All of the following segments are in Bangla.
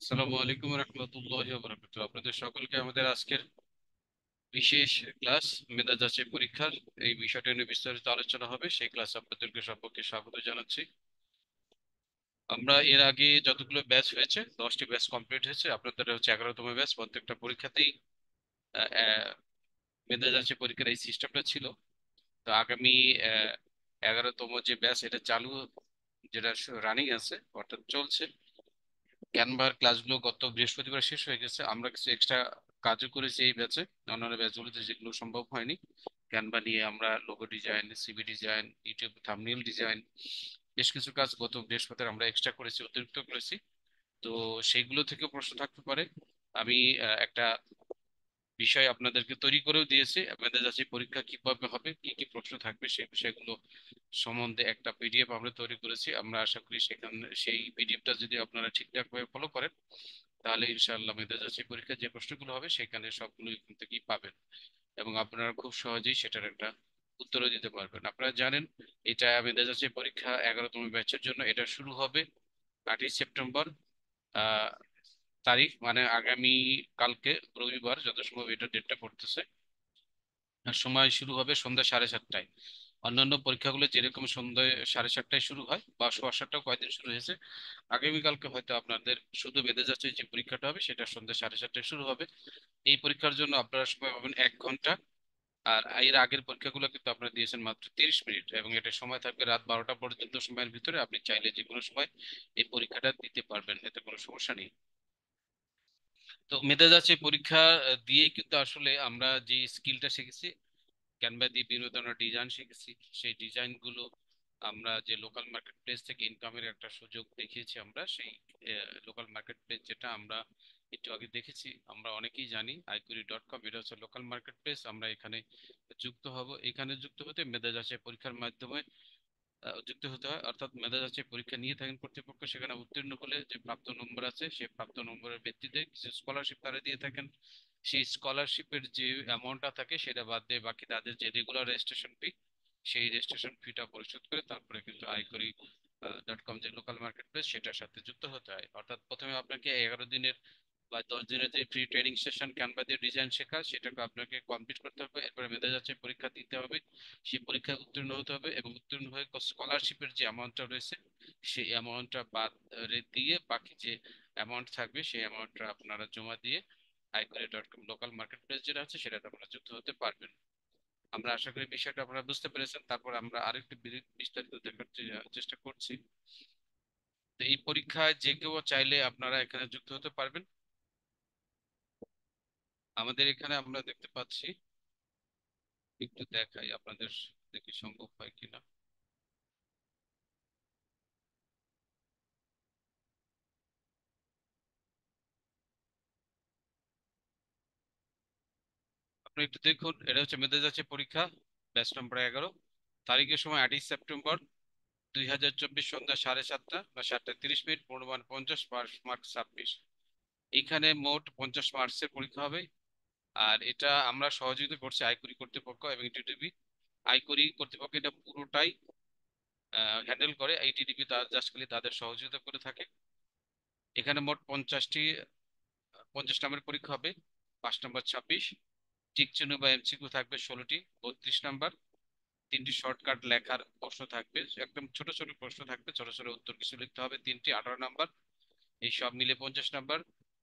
আসসালামু আলাইকুম রহমতুল্লাহি ওয়া বারাকাতুহু। আপনাদের সকলকে আমাদের আজকের বিশেষ ক্লাস মেধা যাচাই পরীক্ষার এই বিষয়টা নিয়ে বিস্তারিত আলোচনা হবে। সেই ক্লাস আপনাদেরকে সকলকে স্বাগত জানাচ্ছি। আমরা এর আগে যতগুলো ব্যাচ হয়েছে 10টি ব্যাচ কমপ্লিট হয়েছে। আপনাদের হচ্ছে 11তম ব্যাচ। প্রত্যেকটা পরীক্ষাতেই আহ, আহ, মেধা যাচাই পরীক্ষার এই সিস্টেমটা ছিল। তো আগামী 11তম যে ব্যাচ এটা চালু, যেটা রানিং আছে অর্থাৎ চলছে। ক্যানভার ক্লাসগুলো গত বৃহস্পতিবার শেষ হয়ে গেছে। আমরা কিছু এক্সট্রা কাজও করেছি এই ব্যাচে, অন্যান্য ব্যাচগুলোতে যেগুলো সম্ভব হয়নি। ক্যানভা নিয়ে আমরা logo design, CV design, YouTube thumbnail design, বেশ কিছু কাজ গত বৃহস্পতিবার আমরা এক্সট্রা করেছি, অতিরিক্ত করেছি। তো সেইগুলো থেকেও প্রশ্ন থাকতে পারে। আমি একটা বিষয় আপনাদেরকে তৈরি করেও দিয়েছি, আপনাদের কাছে পরীক্ষা কিভাবে হবে, কি কি প্রশ্ন থাকবে সেই বিষয়গুলো সম্বন্ধে একটা পিডিএফ আমরা তৈরি করেছি। আমরা আশা করি সেখানে সেই পিডিএফটা যদি আপনারা ঠিকঠাক ভাবে ফলো করেন, তাহলে ইনশাআল্লাহ মেধা যাচাই পরীক্ষার যে প্রশ্নগুলো হবে সেখানে সবগুলো এখান থেকেই পাবেন, এবং আপনারা খুব সহজেই সেটার একটা উত্তরও দিতে পারবেন। আপনারা জানেন এটা মেধা যাচাই পরীক্ষা 11তম ব্যাচের জন্য এটা শুরু হবে 8ই সেপ্টেম্বর আহ তারিখ, মানে আগামী কালকে রবিবার, যত সম্ভব এটা ডেটটা পড়তেছে। আর সময় শুরু হবে সন্ধ্যা 7:30টায়। অন্যান্য পরীক্ষাগুলো যেরকম সন্ধ্যা 7:30টায় শুরু হয় বা 7:15টাও কয়েকদিন শুরু হয়েছে, আগামীকালকে হয়তো আপনাদের শুধু বেঁধে যাচ্ছে যে পরীক্ষাটা হবে সেটা সন্ধ্যা 7:30টায় শুরু হবে। এই পরীক্ষার জন্য আপনারা সময় পাবেন 1 ঘন্টা। আর এর আগের পরীক্ষাগুলো কিন্তু আপনারা দিয়েছেন মাত্র 30 মিনিট, এবং এটা সময় থাকবে রাত 12টা পর্যন্ত। সময়ের ভিতরে আপনি চাইলে যে কোনো সময় এই পরীক্ষাটা দিতে পারবেন, এতে কোনো সমস্যা নেই। তো মেধা যাচাই পরীক্ষা দিয়েই কিন্তু আসলে আমরা যে স্কিলটা শিখেছি, ক্যানভা দিয়ে বিভিন্ন ধরনের ডিজাইন শিখেছি। সেই ডিজাইনগুলো আমরা যে লোকাল মার্কেট প্লেস থেকে ইনকামের একটা সুযোগ দেখিয়েছি, আমরা সেই লোকাল মার্কেট প্লেস যেটা আমরা একটু আগে দেখেছি, আমরা অনেকেই জানি iQuery.com, এটা হচ্ছে লোকাল মার্কেট প্লেস। আমরা এখানে যুক্ত হব। এখানে যুক্ত হতে মেধা যাচাই পরীক্ষার মাধ্যমে যুক্ত হতে হয়, অর্থাৎ মেধা যাচাই পরীক্ষা নিয়ে থাকেন কর্তৃপক্ষ। সেখানে উত্তীর্ণ হলে যে প্রাপ্ত নম্বর আছে, সেই প্রাপ্ত নম্বরের ভিত্তিতে কিছু স্কলারশিপ তারা দিয়ে থাকেন। সেই স্কলারশিপের যে অ্যামাউন্টটা থাকে সেটা বাদ দিয়ে বাকি তাদের যে রেগুলার রেজিস্ট্রেশন ফি, সেই রেজিস্ট্রেশন ফিটা পরিশোধ করে তারপরে কিন্তু iQuery.com যে লোকাল মার্কেট প্লেস সেটার সাথে যুক্ত হতে হয়। অর্থাৎ প্রথমে আপনাকে 11 দিনের বা 10 দিনের যে ফ্রি ট্রেনিং সেশন ক্যানভা দিয়ে ডিজাইন শেখা, সেটাকে আপনাকে কমপ্লিট করতে হবে। এরপরে মেধা যাচাই পরীক্ষা দিতে হবে, সেই পরীক্ষায় উত্তীর্ণ হতে হবে, এবং উত্তীর্ণ হয়ে স্কলারশিপের যে অ্যামাউন্টটা রয়েছে সেই অ্যামাউন্টটা বাদ দিয়ে বাকি যে অ্যামাউন্ট থাকবে সেই অ্যামাউন্টটা আপনারা জমা দিয়ে iQuery.com লোকাল মার্কেট প্লেস যেটা আছে সেটাতে আপনারা যুক্ত হতে পারবেন। আমরা আশা করি বিষয়টা আপনারা বুঝতে পেরেছেন। তারপর আমরা আরেকটু বিস্তারিত দেখার চেষ্টা করছি। তো এই পরীক্ষায় যে কেউ চাইলে আপনারা এখানে যুক্ত হতে পারবেন। আমাদের এখানে আমরা দেখতে পাচ্ছি, একটু দেখাই আপনাদের, দেখি সম্ভব হয় কিনা। আপনি একটু দেখুন, এটা হচ্ছে মেধা যাচাই পরীক্ষা ব্যাচ নম্বর 11। তারিখের সময় 8ই সেপ্টেম্বর 2024, সন্ধ্যা 7:30টা বা 7:30, পূর্ণমান 50, পাস মার্ক 26। এখানে মোট 50 মার্কসের পরীক্ষা হবে। আর এটা আমরা সহযোগিতা করছি আইকুরি কর্তৃপক্ষ এবং টিটিভি। আইকুরি কর্তৃপক্ষ এটা পুরোটাই হ্যান্ডেল করে, এই টিটিভি তার জাস্ট খালি তাদের সহযোগিতা করে থাকে। এখানে মোট 50 নাম্বার পরীক্ষা হবে। 5 নম্বর 26, টিক চিহ্ন বা এমসিকিউ থাকবে 16টি, 32 নাম্বার। 3টি শর্টকাট লেখার প্রশ্ন থাকবে, একদম ছোট ছোট প্রশ্ন থাকবে, ছোট ছোট উত্তর কিছু লিখতে হবে 3টি, 18 নাম্বার। এই সব মিলে 50 নাম্বার।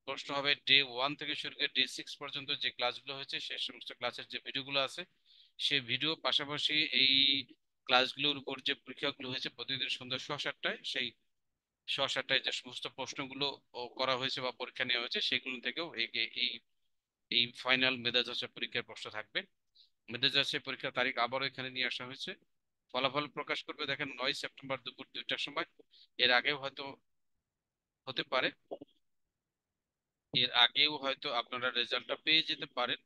প্রশ্ন হবে ডে 1 থেকে শুরু করে ডে 6 পর্যন্ত যে ক্লাসগুলো হয়েছে সেই সমস্ত ক্লাসের যে ভিডিওগুলো আছে সেই ভিডিও, পাশাপাশি এই ক্লাসগুলোর উপর যে পরীক্ষাগুলো হয়েছে প্রতিদিন সন্ধ্যা 7:30টায়, সেই 7:30টায় যে সমস্ত প্রশ্নগুলো করা হয়েছে বা পরীক্ষা নেওয়া হয়েছে সেগুলো থেকেও এই এই এই ফাইনাল মেধা যাচাই পরীক্ষার প্রশ্ন থাকবে। মেধা যাচাই পরীক্ষার তারিখ আবারও এখানে নিয়ে আসা হয়েছে। ফলাফল প্রকাশ করবে দেখেন 9 সেপ্টেম্বর দুপুর 2টার সময়। এর আগেও হয়তো হতে পারে, এর আগেও হয়তো আপনারা রেজাল্টটা পেয়ে যেতে পারেন।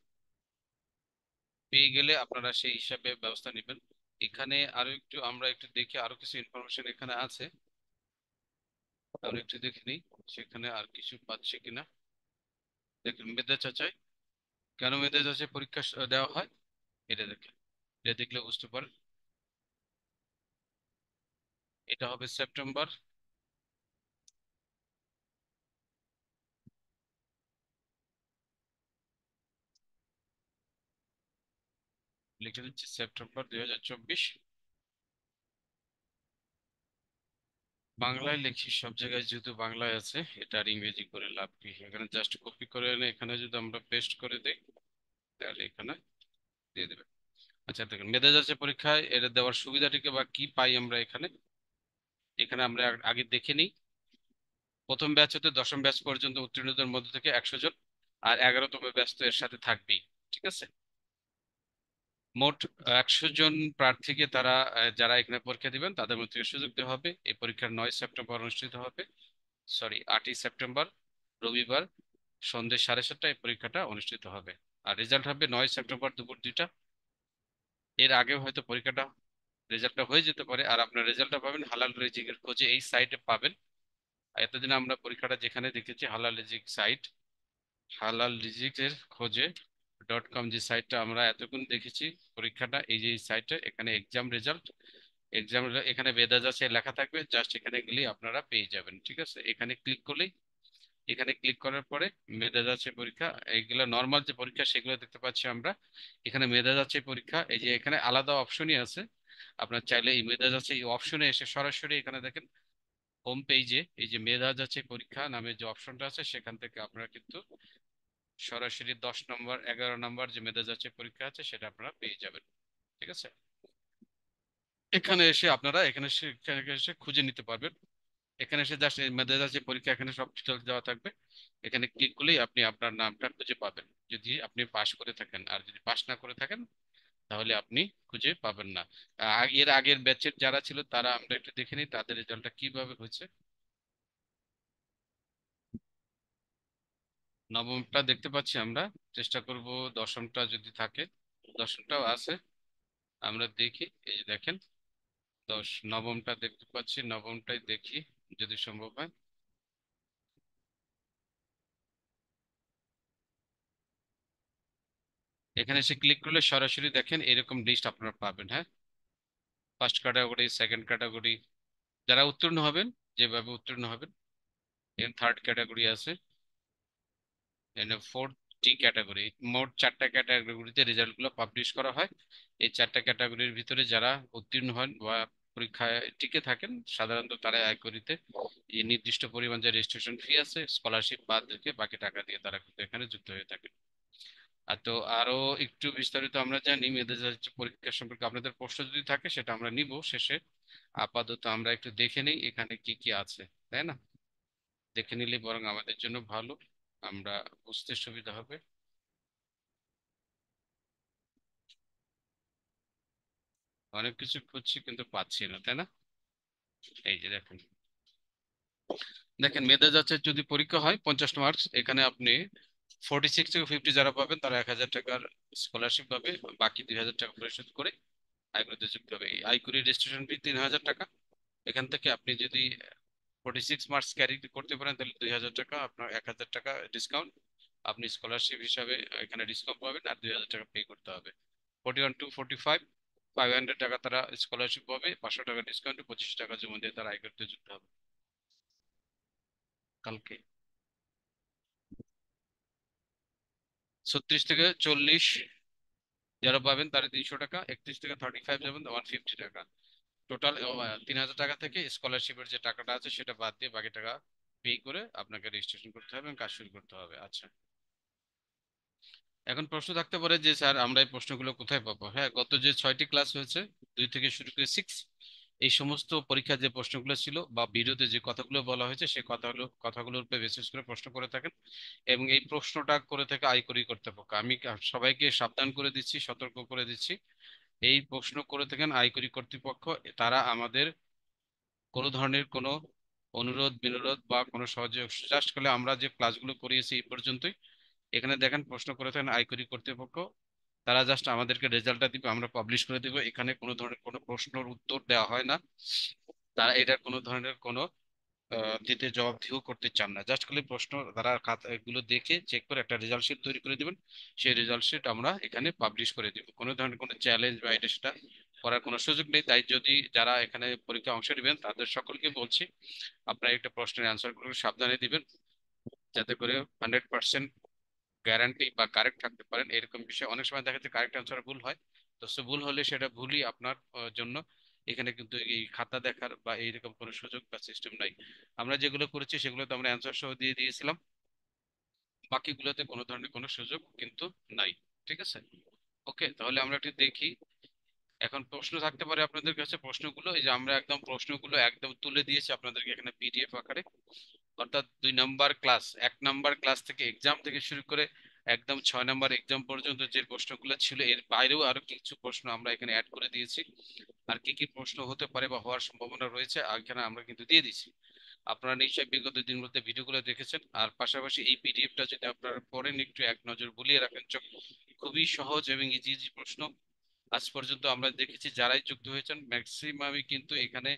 পেয়ে গেলে আপনারা সেই হিসাবে ব্যবস্থা নেবেন। এখানে আরো একটু আমরা একটু দেখি, আরো কিছু ইনফরমেশন এখানে আছে, আমরা একটু দেখে নিই সেখানে আর কিছু পাচ্ছি কিনা। দেখেন মেধা যাচাই, কেন মেধা যাচাই পরীক্ষা দেওয়া হয় এটা দেখেন, এটা দেখলে বুঝতে পারেন। এটা হবে সেপ্টেম্বর লিখে দিচ্ছি সেপ্টেম্বর 2024। বাংলায় লিখি সব জায়গায়, যেহেতু বাংলায় আছে এটা আর ইংরেজি করে লাভ কি, এখানে জাস্ট কপি করে এনে এখানে যদি আমরা পেস্ট করে দিই তাহলে এখানে দিয়ে দেবে। আচ্ছা দেখুন, মেধা যাচাই পরীক্ষায় এটা দেওয়ার সুবিধাটিকে বা কি পাই আমরা এখানে, এখানে আমরা আগে দেখে নিই। প্রথম ব্যাচ হতে দশম ব্যাচ পর্যন্ত উত্তীর্ণদের মধ্যে থেকে 100 জন, আর 11তম ব্যাচ তো এর সাথে থাকবেই। ঠিক আছে, মোট 100 জন প্রার্থীকে তারা যারা এখানে পরীক্ষা দিবেন তাদের মধ্যে থেকে সুযোগ দেওয়া হবে। এই পরীক্ষা 9 সেপ্টেম্বর অনুষ্ঠিত হবে, সরি 8ই সেপ্টেম্বর রবিবার সন্ধ্যে 7:30টায় এই পরীক্ষাটা অনুষ্ঠিত হবে। আর রেজাল্ট হবে 9 সেপ্টেম্বর দুপুর 2টা। এর আগে হয়তো পরীক্ষাটা রেজাল্টটা হয়ে যেতে পারে, আর আপনার রেজাল্টটা পাবেন হালাল রেজিকের খোঁজে এই সাইটে পাবেন। আর এতদিন আমরা পরীক্ষাটা যেখানে দেখেছি হালাল রেজিক সাইট, হালাল রিজিকের খোঁজে .com, যে সাইটটা আমরা এতক্ষণ দেখেছি পরীক্ষাটা, এই যে সাইটে এখানে এক্সাম রেজাল্ট, এক্সাম এখানে মেধা যাচাই লেখা থাকবে, জাস্ট এখানে গেলেই আপনারা পেয়ে যাবেন। ঠিক আছে, এখানে ক্লিক করলেই, এখানে ক্লিক করার পরে মেধা যাচাই পরীক্ষা, এইগুলো নর্মাল যে পরীক্ষা সেগুলো দেখতে পাচ্ছি আমরা। এখানে মেধা যাচাই পরীক্ষা, এই যে এখানে আলাদা অপশনই আছে, আপনার চাইলে এই মেধা যাচাই অপশনে এসে সরাসরি এখানে দেখেন হোম পেজে এই যে মেধা যাচাই পরীক্ষা নামে যে অপশনটা আছে সেখান থেকে আপনারা কিন্তু সরাসরি 10 নম্বর 11 নম্বর যে মেধা যাচাই পরীক্ষা আছে সেটা আপনারা পেয়ে যাবেন। ঠিক আছে, এখানে এসে আপনারা এখানে এসে খুঁজে নিতে পারবেন। এখানে এসে জাস্ট মেধা যাচাই পরীক্ষা এখানে সব ডিটেলস দেওয়া থাকবে, এখানে ক্লিক করলেই আপনি আপনার নামটা খুঁজে পাবেন, যদি আপনি পাশ করে থাকেন। আর যদি পাশ না করে থাকেন তাহলে আপনি খুঁজে পাবেন না। এর আগের ব্যাচের যারা ছিল তারা আমরা একটু দেখে নিই তাদের রেজাল্টটা কিভাবে হয়েছে। নবমটা দেখতে পাচ্ছি আমরা, চেষ্টা করব দশমটা যদি থাকে, দশমটাও আছে, আমরা দেখি। এই যে দেখেন নবমটা দেখতে পাচ্ছি, নবমটাই দেখি যদি সম্ভব হয়। এখানে এসে ক্লিক করলে সরাসরি দেখেন এরকম লিস্ট আপনারা পাবেন। হ্যাঁ, ফার্স্ট ক্যাটাগরি, সেকেন্ড ক্যাটাগরি, যারা উত্তীর্ণ হবেন, যেভাবে উত্তীর্ণ হবেন। এখানে থার্ড ক্যাটাগরি আছে, এখানে ফোর্থ টি ক্যাটাগরি, মোট 4টা ক্যাটাগরিতে রেজাল্ট গুলো পাবলিশ করা হয়। এই 4টা ক্যাটাগরির ভিতরে যারা উত্তীর্ণ হন বা পরীক্ষায় টিকে থাকেন সাধারণত তারা আয় করিতে এই নির্দিষ্ট পরিমাণ যে রেজিস্ট্রেশন ফি আছে স্কলারশিপ বাদ রেখে বাকি টাকা দিয়ে তারা কিন্তু এখানে যুক্ত হয়ে থাকে। আর তো আরো একটু বিস্তারিত আমরা জানি মেয়েদের যে পরীক্ষা সম্পর্কে আপনাদের প্রশ্ন যদি থাকে সেটা আমরা নিব শেষে। আপাতত আমরা একটু দেখে নিই এখানে কি কি আছে, তাই না? দেখে নিলে বরং আমাদের জন্য ভালো, আমরা বুঝতে সুবিধা হবে। অনেক কিছু খুঁজছি কিন্তু পাচ্ছি না, তাই না? এই যে দেখেন, দেখেন মেধা যাচাই যদি পরীক্ষা হয় 50 মার্কস, এখানে আপনি 46 থেকে 50 যারা পাবেন তারা 1,000 টাকার স্কলারশিপ পাবে, বাকি 2,000 টাকা পরিশোধ করে আইকুরিতে যুক্ত হবে। এই আইকুরি রেজিস্ট্রেশন ফি 3,000 টাকা। এখান থেকে আপনি যদি 46 মার্কস ক্যারি করতে পারেন তাহলে 2,000 টাকা, আপনার 1,000 টাকা ডিসকাউন্ট, আপনি স্কলারশিপ হিসাবে এখানে ডিসকাউন্ট পাবেন, আর 2,000 টাকা পে করতে হবে। 41 to 45, 500 টাকা তারা স্কলারশিপ পাবে, 500 টাকা ডিসকাউন্টে 25 টাকা জমা দিয়ে তারা আয় করতে যুক্ত হবে কালকে। 36 থেকে 40 যারা পাবেন তারা 300 টাকা, 31 থেকে 35 যাবেন 150 টাকা। টোটাল 3,000 টাকা থেকে স্কলারশিপের যে টাকাটা আছে সেটা বাদ দিয়ে বাকি টাকা পে করে আপনাকে রেজিস্ট্রেশন করতে হবে এবং কাজ শুরু করতে হবে। আচ্ছা, এখন প্রশ্ন থাকতে পারে যে স্যার আমরা এই প্রশ্নগুলো কোথায় পাবো? হ্যাঁ, গত যে 6টি ক্লাস হয়েছে, 2 থেকে শুরু করে 6, এই সমস্ত পরীক্ষার যে প্রশ্নগুলো ছিল বা ভিডিওতে যে কথাগুলো বলা হয়েছে সেই কথাগুলোর উপর বেসিস করে প্রশ্ন করে থাকেন, এবং এই প্রশ্নটা করে থেকে আয়করি কর্তৃপক্ষ। আমি সবাইকে সাবধান করে দিচ্ছি, সতর্ক করে দিচ্ছি, এই প্রশ্ন করে থাকেন আয়করি কর্তৃপক্ষ। তারা আমাদের কোনো ধরনের কোনো অনুরোধ বিনোরোধ বা কোনো সহযোগ জাস্ট করলে আমরা যে ক্লাসগুলো করিয়েছি এই পর্যন্তই। এখানে দেখেন প্রশ্ন করে থাকেন আয়করি কর্তৃপক্ষ, তারা জাস্ট আমাদেরকে রেজাল্টটা দিবে, আমরা পাবলিশ করে দিব, এখানে কোনো ধরনের কোনো প্রশ্নের উত্তর দেওয়া হয় না। তারা এটার কোনো ধরনের কোনো দিতে জবাবদিহিও করতে চান না, জাস্ট খালি প্রশ্ন তারা খাতা এগুলো দেখে চেক করে একটা রেজাল্ট শিট তৈরি করে দিবেন, সেই রেজাল্ট শিট আমরা এখানে পাবলিশ করে দিব। কোনো ধরনের কোনো চ্যালেঞ্জ বা এটা সেটা করার কোনো সুযোগ নেই। তাই যদি যারা এখানে পরীক্ষা অংশ নেবেন তাদের সকলকে বলছি আপনারা একটা প্রশ্নের অ্যান্সার গুলো সাবধানে দিবেন, যাতে করে 100% গ্যারান্টি বা কারেক্ট থাকতে পারেন। এরকম বিষয় অনেক সময় দেখা যাচ্ছে কারেক্ট অ্যান্সার ভুল হয়, তো ভুল হলে সেটা ভুলই আপনার জন্য। এখানে কিন্তু এই খাতা দেখার বা এইরকম কোনো সুযোগ বা সিস্টেম নাই। আমরা যেগুলো করেছি সেগুলো তো আমরা অ্যান্সার সহ দিয়ে দিয়েছিলাম, বাকিগুলোতে কোনো ধরনের কোনো সুযোগ কিন্তু নাই। ঠিক আছে, ওকে, তাহলে আমরা একটু দেখি। এখন প্রশ্ন থাকতে পারে আপনাদের কাছে, প্রশ্নগুলো এই যে আমরা একদম প্রশ্নগুলো একদম তুলে দিয়েছি আপনাদেরকে এখানে পিডিএফ আকারে। অর্থাৎ 2 নম্বর ক্লাস, 1 নম্বর ক্লাস থেকে এক্সাম থেকে শুরু করে একদম 6 নম্বর এক্সাম পর্যন্ত যে প্রশ্নগুলো ছিল, এর বাইরেও আরো কিছু প্রশ্ন আমরা এখানে অ্যাড করে দিয়েছি। আর কি কি প্রশ্ন হতে পারে বা হওয়ার সম্ভাবনা রয়েছে এখানে আমরা কিন্তু দিয়ে দিচ্ছি। আপনারা নিশ্চয়ই বিগত দিনগুলোতে ভিডিওগুলো দেখেছেন, আর পাশাপাশি এই পিডিএফটা যদি আপনারা পড়েন, একটু এক নজর বুলিয়ে রাখেন চোখ, খুবই সহজ এবং ইজি ইজি প্রশ্ন। আজ পর্যন্ত আমরা দেখেছি যারাই যুক্ত হয়েছেন ম্যাক্সিমামই কিন্তু এখানে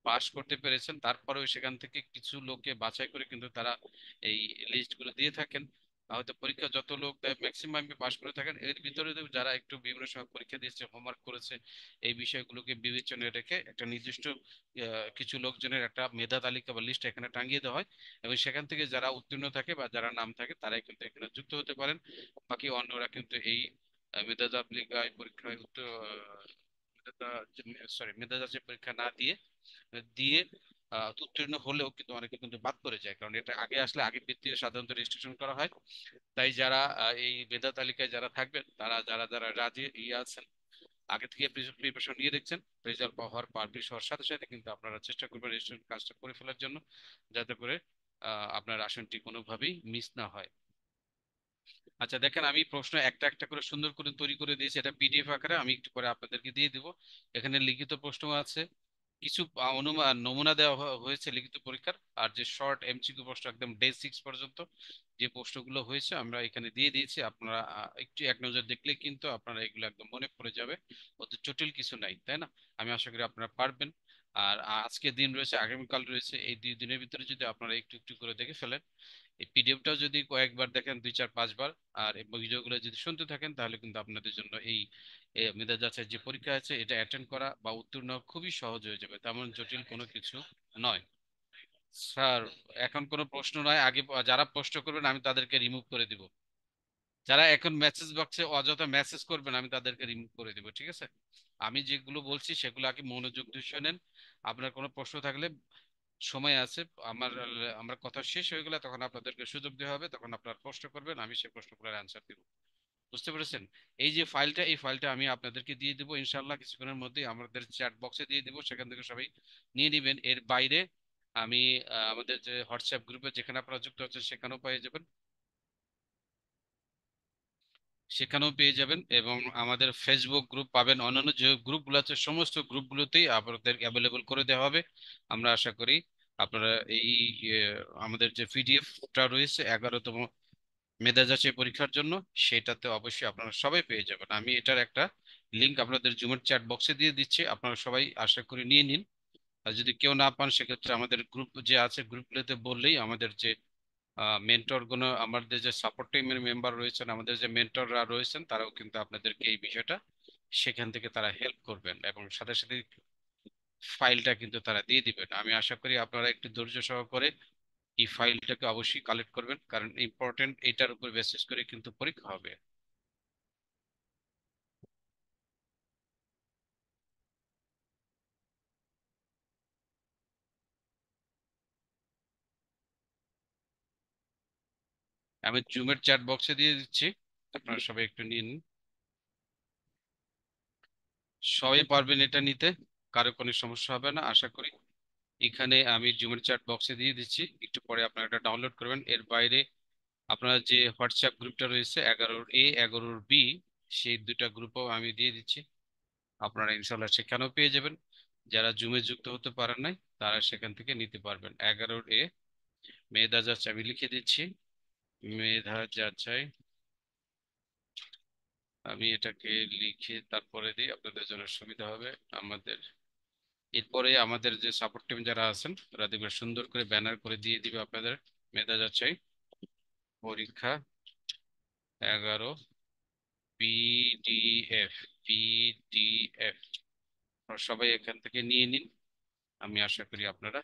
পাশ করতে পেরেছেন। তারপরেও সেখান থেকে কিছু লোককে বাছাই করে কিন্তু তারা এই লিস্টগুলো দিয়ে থাকেন। হয়তো পরীক্ষা যত লোক দেয় ম্যাক্সিমামই পাশ করে থাকেন, এর ভিতরে যারা একটু বিভিন্ন সময় পরীক্ষা দিয়েছে, হোমওয়ার্ক করেছে, এই বিষয়গুলোকে বিবেচনায় রেখে একটা নির্দিষ্ট কিছু লোকজনের একটা মেধা তালিকা বা লিস্ট এখানে টাঙিয়ে দেওয়া হয়, এবং সেখান থেকে যারা উত্তীর্ণ থাকে বা যারা নাম থাকে তারাই কিন্তু এখানে যুক্ত হতে পারেন। বাকি অন্যরা কিন্তু এই মেধা তালিকায় পরীক্ষায় মেধা যাচাই পরীক্ষা না দিয়ে দিয়ে উত্তীর্ণ হলেও কিন্তু অনেকে কিন্তু বাদ পড়ে যায়, কারণ এটা আগে আসলে আগে ভিত্তিতে সাধারণত রেজিস্ট্রেশন করা হয়। তাই যারা এই মেধা তালিকায় যারা থাকবেন, তারা যারা যারা রাজি আছেন, আগে থেকে প্রিপারেশন নিয়ে দেখছেন, রেজাল্ট হওয়ার পাবলিশ হওয়ার সাথে সাথে কিন্তু আপনারা চেষ্টা করবেন রেজিস্ট্রেশন কাজটা করে ফেলার জন্য, যাতে করে আপনার আসনটি কোনোভাবেই মিস না হয়। আচ্ছা দেখেন, আমি প্রশ্ন একটা একটা করে সুন্দর করে তৈরি করে দিয়েছি, এটা পিডিএফ আকারে আমি একটু পরে আপনাদেরকে দিয়ে দিব। এখানে লিখিত প্রশ্ন আছে, কিছু অনুমান নমুনা দেওয়া হয়েছে লিখিত পরীক্ষার, আর যে শর্ট এমসিকিউ প্রশ্ন একদম ডে 6 পর্যন্ত যে প্রশ্নগুলো হয়েছে আমরা এখানে দিয়ে দিয়েছি। আপনারা একটু এক নজর দেখলে কিন্তু আপনারা এগুলো একদম মনে পড়ে যাবে, অত জটিল কিছু নাই, তাই না? আমি আশা করি আপনারা পারবেন। আর আজকে দিন রয়েছে, আগামীকাল রয়েছে, এই 2 দিনের ভিতরে যদি আপনারা একটু একটু করে দেখে ফেলেন, এই পিডিএফটাও যদি কয়েকবার দেখেন, 2 4 5 বার, আর এই ভিডিওগুলো যদি শুনতে থাকেন, তাহলে কিন্তু আপনাদের জন্য এই মেধা যাচাই যে পরীক্ষা আছে এটা অ্যাটেন্ড করা বা উত্তীর্ণ হওয়া খুবই সহজ হয়ে যাবে, তেমন জটিল কোনো কিছু নয়। স্যার, এখন কোনো প্রশ্ন নয়, আগে যারা প্রশ্ন করবেন আমি তাদেরকে রিমুভ করে দিব। যারা এখন মেসেজ বক্সে অযথা মেসেজ করবেন আমি তাদেরকে রিমুভ করে দিব, ঠিক আছে? আমি যেগুলো বলছি সেগুলো আগে মনোযোগ দিয়ে শোনেন। আপনার কোনো প্রশ্ন থাকলে সময় আছে, আমার আমার কথা শেষ হয়ে গেলে তখন আপনাদেরকে সুযোগ দেওয়া হবে, তখন আপনারা প্রশ্ন করবেন, আমি সেই প্রশ্নগুলোর অ্যান্সার দিব। বুঝতে পেরেছেন? এই যে ফাইলটা, এই ফাইলটা আমি আপনাদেরকে দিয়ে দিব ইনশাল্লাহ কিছুক্ষণের মধ্যেই, আমাদের চ্যাট বক্সে দিয়ে দিব, সেখান থেকে সবাই নিয়ে নেবেন। এর বাইরে আমি আমাদের যে হোয়াটসঅ্যাপ গ্রুপে যেখানে আপনারা যুক্ত হচ্ছেন সেখানেও পেয়ে যাবেন, সেখানেও পেয়ে যাবেন, এবং আমাদের ফেসবুক গ্রুপ পাবেন, অন্যান্য যে গ্রুপগুলো আছে সমস্ত গ্রুপগুলোতেই আপনাদের অ্যাভেলেবল করে দেওয়া হবে। আমরা আশা করি আপনারা এই আমাদের যে পিডিএফটা রয়েছে 11তম মেধা যাচাই পরীক্ষার জন্য, সেটাতে অবশ্যই আপনারা সবাই পেয়ে যাবেন। আমি এটার একটা লিংক আপনাদের জুমের চ্যাট বক্সে দিয়ে দিচ্ছি, আপনারা সবাই আশা করি নিয়ে নিন। আর যদি কেউ না পান সেক্ষেত্রে আমাদের গ্রুপ যে আছে গ্রুপগুলোতে বললেই আমাদের যে মেন্টর গুলো, আমাদের যে সাপোর্ট টিমের মেম্বার রয়েছেন, আমাদের যে মেন্টররা রয়েছেন, তারাও কিন্তু আপনাদেরকে এই বিষয়টা সেখান থেকে তারা হেল্প করবেন, এবং সাথে সাথে ফাইলটা কিন্তু তারা দিয়ে দিবেন। আমি আশা করি আপনারা একটু ধৈর্য সহকারে এই ফাইলটাকে অবশ্যই কালেক্ট করবেন, কারণ ইম্পর্টেন্ট এটার উপর বেসিস করে কিন্তু পরীক্ষা হবে। আমি জুমের চ্যাট বক্সে দিয়ে দিচ্ছি, আপনারা সবাই একটু নিন। সবাই পারবেন এটা নিতে, কারো কোনো সমস্যা হবে না আশা করি। এখানে আমি জুমের চ্যাট বক্সে দিয়ে দিচ্ছি, একটু পরে আপনারা এটা ডাউনলোড করবেন। এর বাইরে আপনার যে হোয়াটসঅ্যাপ গ্রুপটা রয়েছে 11 A 11 B, সেই দুইটা গ্রুপও আমি দিয়ে দিচ্ছি, আপনারা ইনশাল্লাহ সেখানেও পেয়ে যাবেন। যারা জুমে যুক্ত হতে পারেন নাই তারা সেখান থেকে নিতে পারবেন। 11A মেধা যাচাই আমি লিখে দিচ্ছি, মেধা যাচাই, আমি এটাকে লিখে তারপরে দিই আপনাদের জন্য সুবিধা হবে। আমাদের এরপরে আমাদের যে সাপোর্ট টিম যারা আছেন তারা দেখবে সুন্দর করে ব্যানার করে দিয়ে দিবে আপনাদের মেধা যাচাই পরীক্ষা 11 পিডিএফ। সবাই এখান থেকে নিয়ে নিন, আমি আশা করি আপনারা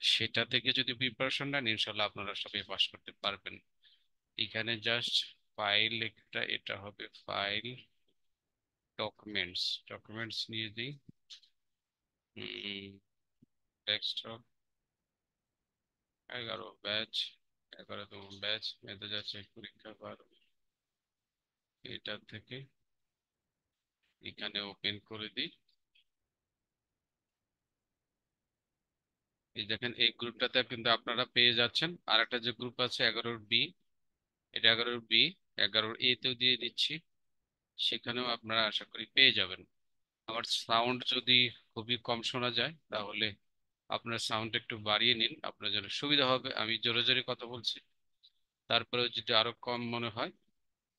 সেটা থেকে যদি প্রিপারেশন নেন ইনশাল্লাহ আপনারা সবাই পাস করতে পারবেন। এখানে জাস্ট ফাইল একটা, এটা হবে ফাইল, ডকুমেন্টস, ডকুমেন্টস নিয়ে দিই। ডেস্কটপ 11 ব্যাচ, 11তম ব্যাচ মেধা যাচাই পরীক্ষা 12, এটা থেকে এখানে ওপেন করে দিই। এই দেখেন এই গ্রুপটাতে কিন্তু আপনারা পেয়ে যাচ্ছেন। আর একটা যে গ্রুপ আছে 11 বি, এটা 11 বি, 11 এ তেও দিয়ে দিচ্ছি, সেখানেও আপনারা আশা করি পেয়ে যাবেন। আমার সাউন্ড যদি খুবই কম শোনা যায় তাহলে আপনার সাউন্ড একটু বাড়িয়ে নিন, আপনার জন্য সুবিধা হবে। আমি জোরে জোরে কথা বলছি, তারপরেও যদি আরো কম মনে হয়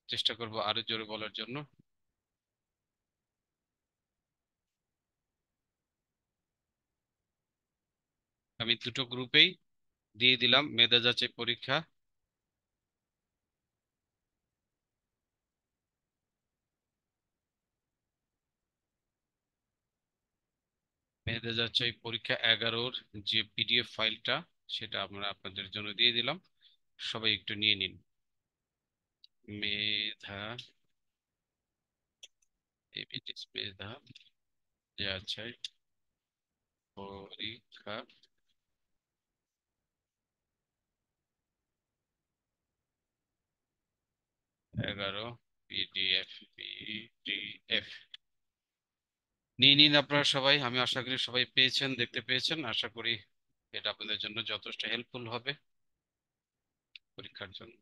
চেষ্টা করব আরো জোরে বলার জন্য। আমি দুটো গ্রুপেই দিয়ে দিলাম মেধা যাচাই পরীক্ষা। মেধা যাচাই পরীক্ষা 11-র যে পিডিএফ ফাইলটা, সেটা আমরা আপনাদের জন্য দিয়ে দিলাম, সবাই একটু নিয়ে নিন। মেধা, এবিটিস মেধা যাচাই পরীক্ষা 11 পিডিএফ, পিডিএফ নিয়ে নিন আপনারা সবাই। আমি আশা করি সবাই পেয়েছেন, দেখতে পেয়েছেন। আশা করি এটা আপনাদের জন্য যথেষ্ট হেল্পফুল হবে পরীক্ষার জন্য।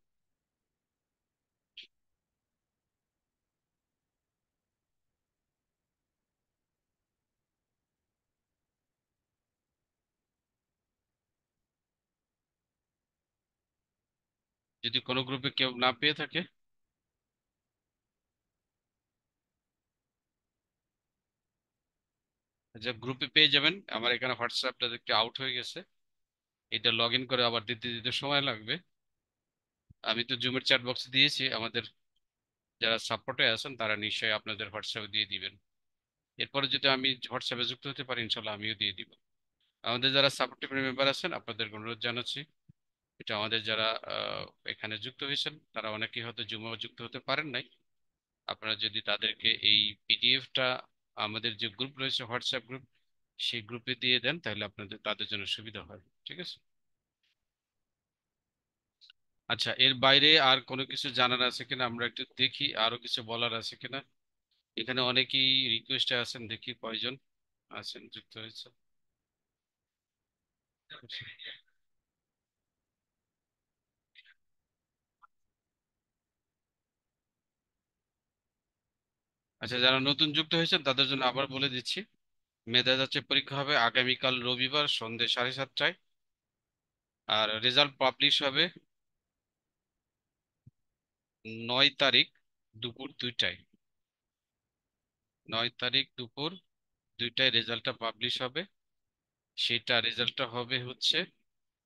যদি কোনো গ্রুপে কেউ না পেয়ে থাকে, যে গ্রুপে পেয়ে যাবেন। আমার এখানে হোয়াটসঅ্যাপটা একটু আউট হয়ে গেছে, এটা লগ ইন করে আবার দিতে দিতে সময় লাগবে। আমি তো জুমের চ্যাট বক্সে দিয়েছি, আমাদের যারা সাপোর্টে আছেন তারা নিশ্চয়ই আপনাদের হোয়াটসঅ্যাপে দিয়ে দিবেন। এরপরে যদি আমি হোয়াটসঅ্যাপে যুক্ত হতে পারি ইনশাল্লাহ আমিও দিয়ে দিব। আমাদের যারা সাপোর্টিভ মেম্বার আছেন আপনাদের অনুরোধ জানাচ্ছি, এটা আমাদের যারা এখানে যুক্ত হয়েছেন তারা অনেকেই হয়তো জুমে যুক্ত হতে পারেন নাই। আপনারা যদি তাদেরকে এই পিডিএফটা আমাদের যে গ্রুপ রয়েছে হোয়াটসঅ্যাপ গ্রুপ, সেই গ্রুপে দিয়ে দেন তাহলে আপনাদের তাদের জন্য সুবিধা হয়। ঠিক আছে। আচ্ছা, এর বাইরে আর কোনো কিছু জানার আছে কিনা আমরা একটু দেখি, আরো কিছু বলার আছে কিনা। এখানে অনেকেই রিকোয়েস্টে আছেন, দেখি কয়জন আছেন যুক্ত হয়েছে। আচ্ছা, যারা নতুন যুক্ত হয়েছেন তাদের জন্য আবার বলে দিচ্ছি, মেধা যাচাই পরীক্ষা হবে আগামীকাল রবিবার সন্ধ্যে 7:30টায়। আর রেজাল্ট পাবলিশ হবে 9 তারিখ দুপুর 2টায়। 9 তারিখ দুপুর 2টায় রেজাল্টটা পাবলিশ হবে। সেটা রেজাল্টটা হবে হচ্ছে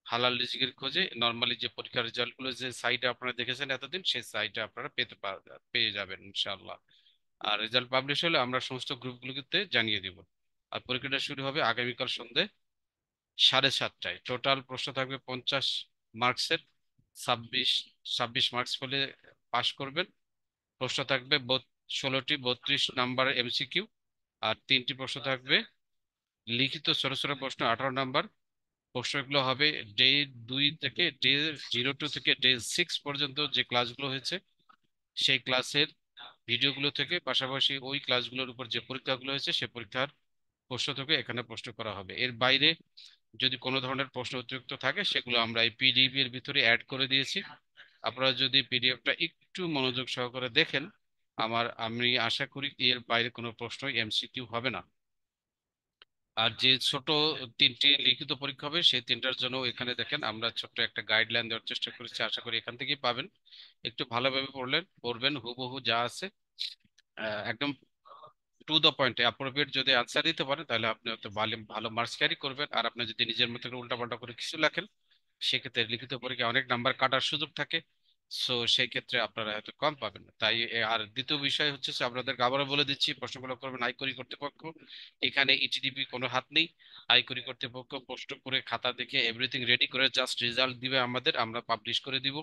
হালাল রিজিকের খোঁজে, নর্মালি যে পরীক্ষার রেজাল্ট গুলো যে সাইটে আপনারা দেখেছেন এতদিন, সেই সাইটে আপনারা পেয়ে যাবেন ইনশাআল্লাহ। আর রেজাল্ট পাবলিশ হলে আমরা সমস্ত গ্রুপগুলোতে জানিয়ে দিব। আর পরীক্ষাটা শুরু হবে আগামীকাল সন্ধ্যে 7:30টায়। টোটাল প্রশ্ন থাকবে 50 মার্কসের। 26 26 মার্কস হলে পাশ করবেন। প্রশ্ন থাকবে 16টি 32 নাম্বার এমসিকিউ, আর 3টি প্রশ্ন থাকবে লিখিত ছোট ছোট প্রশ্ন 18 নাম্বার। প্রশ্নগুলো হবে ডে 2 থেকে ডে 02 থেকে ডে 6 পর্যন্ত যে ক্লাসগুলো হয়েছে সেই ক্লাসের ভিডিওগুলো থেকে, পাশাপাশি ওই ক্লাসগুলোর উপর যে পরীক্ষাগুলো হয়েছে সেই পরীক্ষার প্রশ্ন থেকে এখানে প্রশ্ন করা হবে। এর বাইরে যদি কোনো ধরনের প্রশ্ন অতিরিক্ত থাকে সেগুলো আমরা এই পিডিএফ এর ভিতরে অ্যাড করে দিয়েছি। আপনারা যদি পিডিএফটা একটু মনোযোগ সহকারে দেখেন, আমি আশা করি এর বাইরে কোনো প্রশ্নই এমসিকিউ হবে না। আর যে ছোট 3টি লিখিত পরীক্ষা হবে সেই 3টার জন্য এখানে দেখেন আমরা ছোট্ট একটা গাইডলাইন দেওয়ার চেষ্টা করেছি, আশা করি এখান থেকেই পাবেন। একটু ভালোভাবে পড়বেন, হুবহু যা আছে একদম টু দ্য পয়েন্টে অ্যাপ্রোপ্রিয়েট যদি আনসার দিতে পারেন তাহলে আপনি হয়তো ভালো ভালো মার্কস ক্যারি করবেন। আর আপনি যদি নিজের মতো করে উল্টাপাল্টা করে কিছু লেখেন সেক্ষেত্রে লিখিত পরীক্ষায় অনেক নাম্বার কাটার সুযোগ থাকে। সো সেই ক্ষেত্রে আপনারা হয়তো কম পাবেন। তাই আর দ্বিতীয় বিষয় হচ্ছে যে আপনাদেরকে আবারও বলে দিচ্ছি, প্রশ্নগুলো করবেন আয়করি কর্তৃপক্ষ। এখানে ইটিডিপি কোনো হাত নেই। আয়করি কর্তৃপক্ষ প্রশ্ন করে খাতা দেখে এভরিথিং রেডি করে জাস্ট রেজাল্ট দিবে আমাদের, আমরা পাবলিশ করে দিব।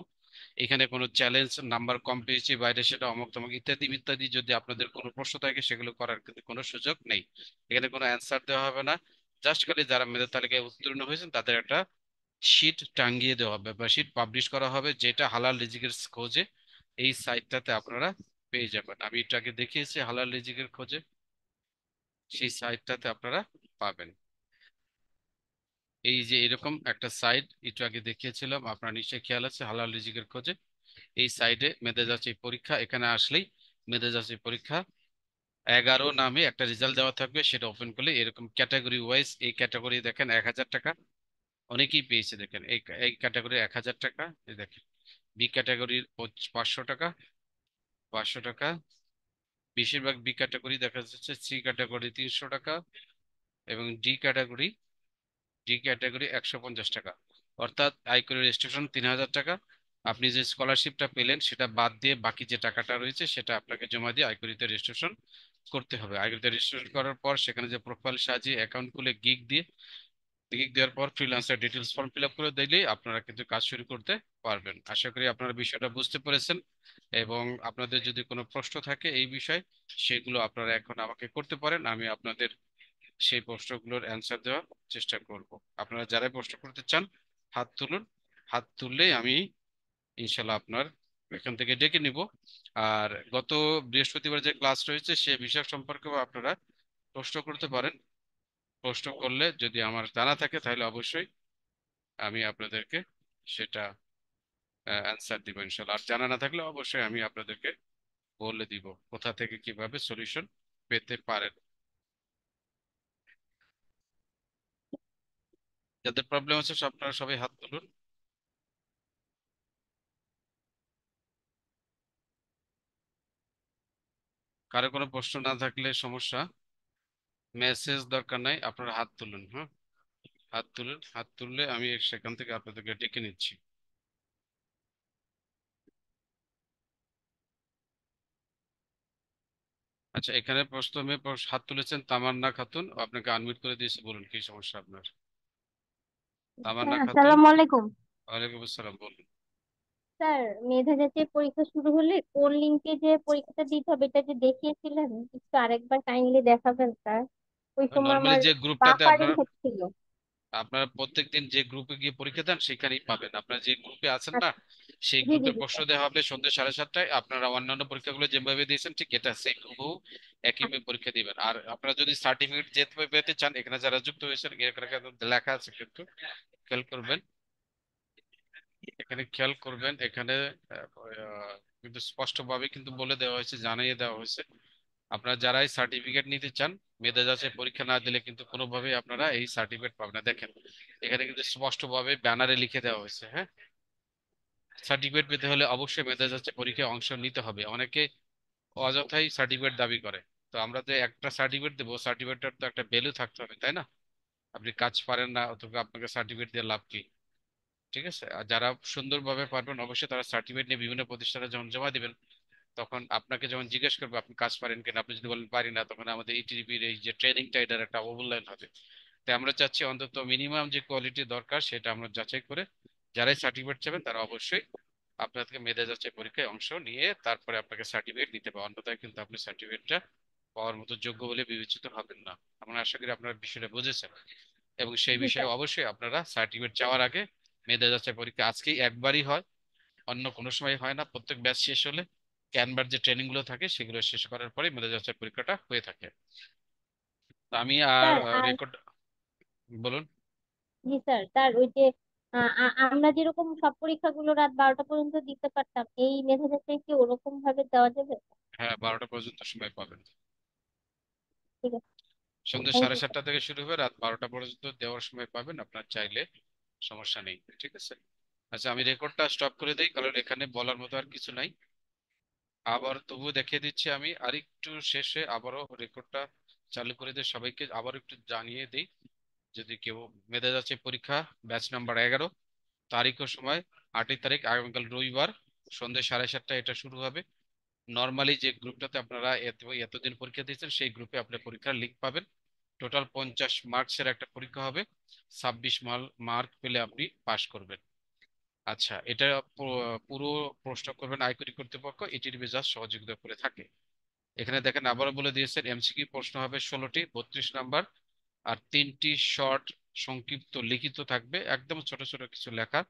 এখানে কোনো চ্যালেঞ্জ, নাম্বার কম পেয়েছি বাইরে সেটা অমুক তমুক ইত্যাদি ইত্যাদি যদি আপনাদের কোনো প্রশ্ন থাকে সেগুলো করার কিন্তু কোনো সুযোগ নেই। এখানে কোনো অ্যান্সার দেওয়া হবে না। জাস্ট খালি যারা মেধা তালিকায় উত্তীর্ণ হয়েছেন তাদের একটা শিট টাঙ্গিয়ে দেওয়া হবে বা শিট পাবলিশ করা হবে, যেটা হালাল রিজিকের খোঁজে এই সাইটটাতে আপনারা পেয়ে যাবেন। আমি এটাকে দেখিয়েছি হালাল রিজিকের খোঁজে, সেই সাইটটাতে আপনারা পাবেন। এই যে এরকম একটা সাইট একটু আগে দেখিয়েছিলাম, আপনার নিশ্চয়ই খেয়াল আছে, হালাল রিজিকের খোঁজে। এই সাইডে মেধা যাচাই পরীক্ষা, এখানে আসলেই মেধা যাচাই পরীক্ষা 11 নামে একটা রেজাল্ট দেওয়া থাকবে, সেটা ওপেন করলে এরকম ক্যাটাগরি ওয়াইজ, এই ক্যাটাগরি দেখেন 1000 টাকা, অনেকেই পেয়েছে দেখেন। এই এই ক্যাটাগরি 1000 টাকা, এই দেখেন। বি ক্যাটাগরির 500 টাকা, 500 টাকা। বেশিরভাগ বি ক্যাটাগরি দেখা যাচ্ছে, সি ক্যাটাগরি 300 টাকা, এবং ডি ক্যাটাগরি 150 টাকা। অর্থাৎ আয়করের রেজিস্ট্রেশন 3000 টাকা। আপনি যে স্কলারশিপটা পেলেন সেটা বাদ দিয়ে বাকি যে টাকাটা রয়েছে সেটা আপনাকে জমা দিয়ে আয়করিতে রেজিস্ট্রেশন করতে হবে। আয়করিতে রেজিস্ট্রেশন করার পর সেখানে যে প্রোফাইল সাজিয়ে অ্যাকাউন্ট খুলে গিগ দেওয়ার পর freelancer details form fill up করে দিলেই আপনারা কিন্তু কাজ শুরু করতে পারবেন। আশা করি আপনারা বিষয়টা বুঝতে পেরেছেন, এবং আপনাদের যদি কোনো প্রশ্ন থাকে এই বিষয়ে সেগুলো আপনারা এখন আমাকে করতে পারেন, আমি আপনাদের সেই প্রশ্নগুলোর অ্যান্সার দেওয়ার চেষ্টা করব। আপনারা যারাই প্রশ্ন করতে চান হাত তুলুন, হাত তুললেই আমি ইনশাল্লাহ আপনার এখান থেকে ডেকে নিব। আর গত বৃহস্পতিবার যে ক্লাস রয়েছে সে বিষয় সম্পর্কেও আপনারা প্রশ্ন করতে পারেন। প্রশ্ন করলে যদি আমার জানা থাকে তাহলে অবশ্যই আমি আপনাদেরকে সেটা অ্যান্সার দিব ইনশাল্লাহ। আর জানা না থাকলে অবশ্যই আমি আপনাদেরকে বলে দিব কোথা থেকে কিভাবে সলিউশন পেতে পারেন। যাদের প্রবলেম আছে আপনারা সবাই হাত তুলুন। কারো কোনো প্রশ্ন না থাকলে সমস্যা, মেসেজ দরকার নাই, আপনারা হাত তুলুন। হ্যাঁ, হাত তুলুন, হাত তুললে আমি সেখান থেকে আপনাদেরকে ডেকে নিচ্ছি। আচ্ছা, এখানে প্রথমে হাত তুলেছেন তামান্না খাতুন, আপনাকে আনমিউট করে দিয়েছি, বলুন কি সমস্যা আপনার। তামান্না হ্যাঁ, খাতুন। আসসালামু আলাইকুম। ওয়ালাইকুম আসসালাম, বলুন। স্যার, মেধা যাচাই পরীক্ষা শুরু হলে কোন লিঙ্কে যে পরীক্ষাটা দিতে হবে এটা যে দেখিয়েছিলেন, একটু আরেকবার কাইন্ডলি দেখাবেন স্যার। ওই সময় নর্মালি আমার যে গ্রুপটাতে বাফারিং আপনারা হচ্ছিল। আপনারা প্রত্যেকদিন যে গ্রুপে গিয়ে পরীক্ষা দেন সেখানেই পাবেন। আপনারা যে গ্রুপে আছেন না, আচ্ছা, সেই জি জি গ্রুপের জি প্রশ্ন স্যার। দেওয়া হবে সন্ধ্যে 7:30টায়। আপনারা অন্যান্য পরীক্ষাগুলো যেভাবে দিয়েছেন ঠিক এটা সেম হুবহু একইভাবে পরীক্ষা দিবেন। আর আপনারা যদি সার্টিফিকেট যেতে পেতে চান, এখানে যারা যুক্ত হয়েছেন এখানে কিন্তু লেখা আছে, কিন্তু খেয়াল করবেন, এখানে খেয়াল করবেন, এখানে কিন্তু স্পষ্টভাবে কিন্তু বলে দেওয়া হয়েছে, জানিয়ে দেওয়া হয়েছে আপনারা যারাই সার্টিফিকেট নিতে চান মেধা যাচাই পরীক্ষা না দিলে কিন্তু কোনোভাবেই আপনারা এই সার্টিফিকেট পাবেন না। দেখেন এখানে কিন্তু স্পষ্টভাবে ব্যানারে লিখে দেওয়া হয়েছে। হ্যাঁ, সার্টিফিকেট পেতে হলে অবশ্যই মেধা যাচাই পরীক্ষায় অংশ নিতে হবে। অনেকে অযথাই সার্টিফিকেট দাবি করে। তো আমরা যে একটা সার্টিফিকেট দেবো, সার্টিফিকেটের তো একটা ভ্যালু থাকতে হবে, তাই না? আপনি কাজ পারেন না অথবা আপনাকে সার্টিফিকেট দিয়ে লাভ কি? ঠিক আছে, আর যারা সুন্দরভাবে পারবেন অবশ্যই তারা সার্টিফিকেট নিয়ে বিভিন্ন প্রতিষ্ঠানে যখন জমা দিবেন তখন আপনাকে যখন জিজ্ঞেস করবে আপনি কাজ পারেন কিনা, আপনি যদি বলেন পারি না, তখন আমাদের ইটিভির এই যে ট্রেনিংটা এটার একটা অবমূল্যায়ন হবে। তাই আমরা চাচ্ছি অন্তত মিনিমাম যে কোয়ালিটি দরকার সেটা আমরা যাচাই করে যারাই সার্টিফিকেট চাবেন তারা অবশ্যই আপনার থেকে মেধা যাচাই পরীক্ষায় অংশ নিয়ে তারপরে আপনাকে সার্টিফিকেট দিতে হবে, অন্যথায় কিন্তু আপনি সার্টিফিকেটটা পাওয়ার মতো যোগ্য বলে বিবেচিত হবেন না। আমরা আশা করি আপনারা বিষয়টা বুঝেছেন, এবং সেই জি বিষয়ে স্যার। অবশ্যই আপনারা সার্টিফিকেট চাওয়ার আগে মেধা যাচাই পরীক্ষা আজকেই একবারই হয়, অন্য কোনো সময় হয় না। প্রত্যেক ব্যাচ শেষ হলে ক্যানভার যে ট্রেনিং গুলো থাকে সেগুলো শেষ করার পরে মেধা যাচাই পরীক্ষাটা হয়ে থাকে। তো আমি আর স্যার আর রেকর্ড, বলুন। জি স্যার, স্যার ওই যে আমরা যেরকম সব পরীক্ষাগুলো রাত 12টা পর্যন্ত দিতে পারতাম, এই মেধা যাচাই কি ওরকম ভাবে দেওয়া যাবে? হ্যাঁ, 12টা পর্যন্ত সময় পাবেন। ঠিক আছে, সন্ধ্যে থ্যাংক সাড়ে ইউ স্যার। সাতটা থেকে শুরু হবে, রাত 12টা পর্যন্ত দেওয়ার সময় পাবেন আপনার চাইলে, সমস্যা নেই। ঠিক আছে, আচ্ছা আমি রেকর্ডটা স্টপ করে দিই কারণ এখানে বলার মতো আর কিছু নাই। আবার তবুও দেখিয়ে দিচ্ছি, আমি আরেকটু শেষে আবারও রেকর্ডটা চালু করে দিয়ে সবাইকে আবার একটু জানিয়ে দিই, যদি কেউ মেধা যাচাই পরীক্ষা ব্যাচ নাম্বার 11, তারিখ ও সময় 8ই তারিখ আগামীকাল রবিবার সন্ধ্যে 7:30টায় এটা শুরু হবে। নর্মালি যে গ্রুপটাতে আপনারা এতদিন পরীক্ষা দিয়েছেন সেই গ্রুপে আপনার পরীক্ষার লিঙ্ক পাবেন। টোটাল 50 মার্কসের একটা পরীক্ষা হবে। 26 মার্ক পেলে আপনি পাশ করবেন। আচ্ছা, এটা পুরো প্রশ্ন করবেন আয়করি কর্তৃপক্ষ, এটির জাস্ট সহযোগিতা করে থাকে। এখানে দেখেন আবারও বলে দিয়েছেন, এমসিকিউ প্রশ্ন হবে 16টি, 32 নাম্বার, আর 3টি শর্ট সংক্ষিপ্ত লিখিত থাকবে, একদম ছোট ছোট কিছু লেখা।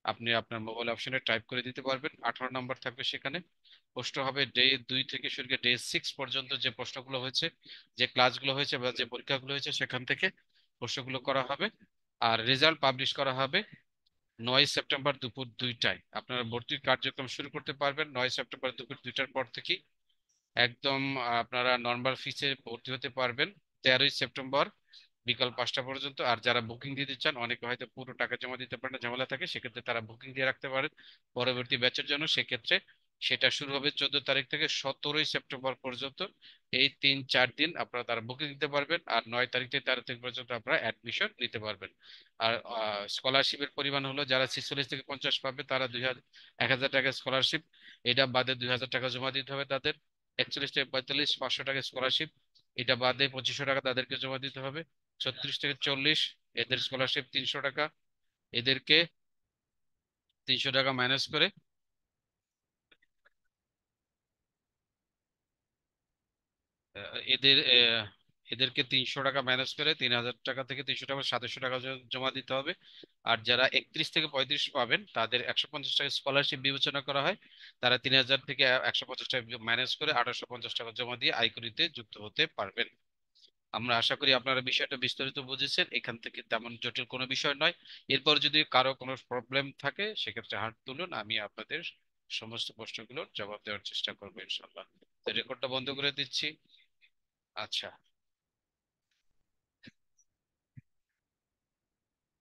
আপনি আপনার মোবাইল অপশনে টাইপ করে দিতে পারবেন। 18 নাম্বার থাকবে সেখানে। প্রশ্ন হবে ডে 2 থেকে শুরু করে ডে 6 পর্যন্ত যে প্রশ্নগুলো হয়েছে, যে ক্লাসগুলো হয়েছে বা যে পরীক্ষাগুলো হয়েছে সেখান থেকে প্রশ্নগুলো করা হবে। আর রেজাল্ট পাবলিশ করা হবে 9 সেপ্টেম্বর দুপুর 2টায়। আপনারা ভর্তির কার্যক্রম শুরু করতে পারবেন 9 সেপ্টেম্বর দুপুর 2টার পর থেকে। একদম আপনারা নর্মাল ফিসে ভর্তি হতে পারবেন 13ই সেপ্টেম্বর বিকাল 5টা পর্যন্ত। আর যারা বুকিং দিতে চান, অনেকে হয়তো পুরো টাকা জমা দিতে পারেন না, ঝামেলা থাকে, সেক্ষেত্রে তারা বুকিং দিয়ে রাখতে পারেন পরবর্তী ব্যাচের জন্য। সেক্ষেত্রে সেটা শুরু হবে 14 তারিখ থেকে 17ই সেপ্টেম্বর পর্যন্ত। এই 3-4 দিন আপনারা তারা বুকিং দিতে পারবেন। আর 9 তারিখ থেকে 13 তারিখ পর্যন্ত আপনারা অ্যাডমিশন নিতে পারবেন। আর স্কলারশিপের পরিমাণ হলো, যারা 46 থেকে 50 পাবে তারা 1,000 টাকা স্কলারশিপ। এটা বাদে 2,000 টাকা জমা দিতে হবে তাদের। 41 থেকে 45 500 টাকা স্কলারশিপ। এটা বাদে 2500 টাকা তাদেরকে জমা দিতে হবে। 36 থেকে 40 এদের স্কলারশিপ 300 টাকা। এদেরকে 300 টাকা মাইনাস করে এদের এদেরকে 300 টাকা মাইনাস করে 3,000 টাকা থেকে 300 টাকা 700 টাকা জমা দিতে হবে। আর যারা 31 থেকে 35 পাবেন তাদের 150 টাকা স্কলারশিপ বিবেচনা করা হয়। তারা 3,000 থেকে 150 টাকা মাইনাস করে 1,850 টাকা জমা দিয়ে আয়করিতে যুক্ত হতে পারবেন। আমরা আশা করি আপনারা বিষয়টা বিস্তারিত বুঝেছেন, এখান থেকে তেমন জটিল কোনো বিষয় নয়। এরপর যদি কারো কোনো প্রবলেম থাকে সেক্ষেত্রে হাত তুলুন, আমি আপনাদের সমস্ত প্রশ্নগুলোর জবাব দেওয়ার চেষ্টা করবো ইনশাল্লাহ। রেকর্ডটা বন্ধ করে দিচ্ছি। আচ্ছা।